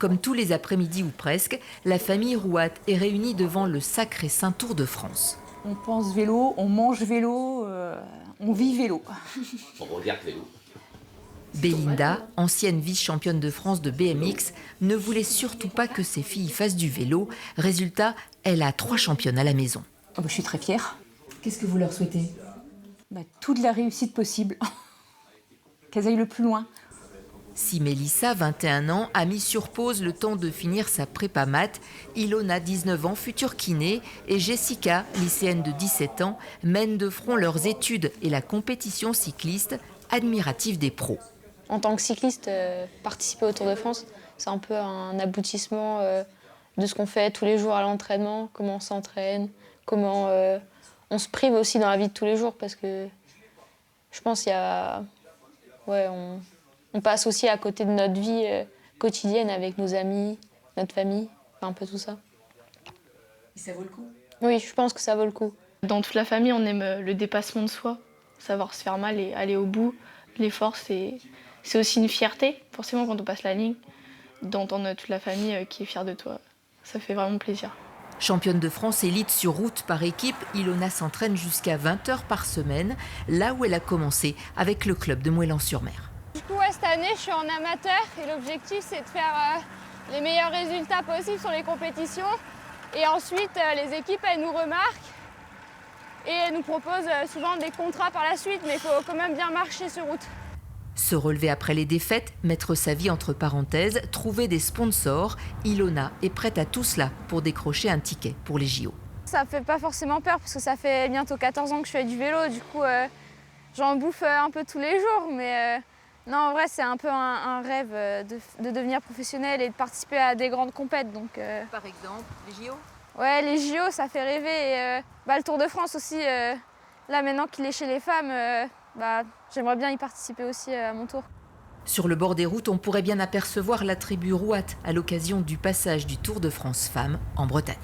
Comme tous les après-midi ou presque, la famille Rouat est réunie devant le sacré Saint Tour de France. On pense vélo, on mange vélo, on vit vélo. On regarde vélo. Bélinda, ancienne vice-championne de France de BMX, ne voulait surtout pas que ses filles fassent du vélo. Résultat, elle a 3 championnes à la maison. Je suis très fière. Qu'est-ce que vous leur souhaitez ? Toute la réussite possible. Qu'elles aillent le plus loin. Si Mélissa, 21 ans, a mis sur pause le temps de finir sa prépa maths, Ilona, 19 ans, future kiné, et Jessica, lycéenne de 17 ans, mènent de front leurs études et la compétition cycliste, admirative des pros. En tant que cycliste, participer au Tour de France, c'est un peu un aboutissement de ce qu'on fait tous les jours à l'entraînement, comment on s'entraîne, comment on se prive aussi dans la vie de tous les jours, parce que je pense qu'il y a... on passe aussi à côté de notre vie quotidienne avec nos amis, notre famille, un peu tout ça. Et ça vaut le coup ? Oui, je pense que ça vaut le coup. Dans toute la famille, on aime le dépassement de soi, savoir se faire mal et aller au bout. L'effort, c'est aussi une fierté, forcément, quand on passe la ligne, d'entendre toute la famille qui est fière de toi. Ça fait vraiment plaisir. Championne de France élite sur route par équipe, Ilona s'entraîne jusqu'à 20 heures par semaine, là où elle a commencé avec le club de Moëlan-sur-Mer. Du coup, cette année, je suis en amateur et l'objectif, c'est de faire les meilleurs résultats possibles sur les compétitions. Et ensuite, les équipes, elles nous remarquent et elles nous proposent souvent des contrats par la suite, mais il faut quand même bien marcher sur route. Se relever après les défaites, mettre sa vie entre parenthèses, trouver des sponsors, Ilona est prête à tout cela pour décrocher un ticket pour les JO. Ça me fait pas forcément peur parce que ça fait bientôt 14 ans que je fais du vélo, du coup j'en bouffe un peu tous les jours, mais non, en vrai c'est un peu un rêve de devenir professionnel et de participer à des grandes compètes. Donc, Par exemple, les JO ? Ouais, les JO ça fait rêver, et le Tour de France aussi, là maintenant qu'il est chez les femmes, j'aimerais bien y participer aussi à mon tour. Sur le bord des routes, on pourrait bien apercevoir la tribu Rouat à l'occasion du passage du Tour de France Femmes en Bretagne.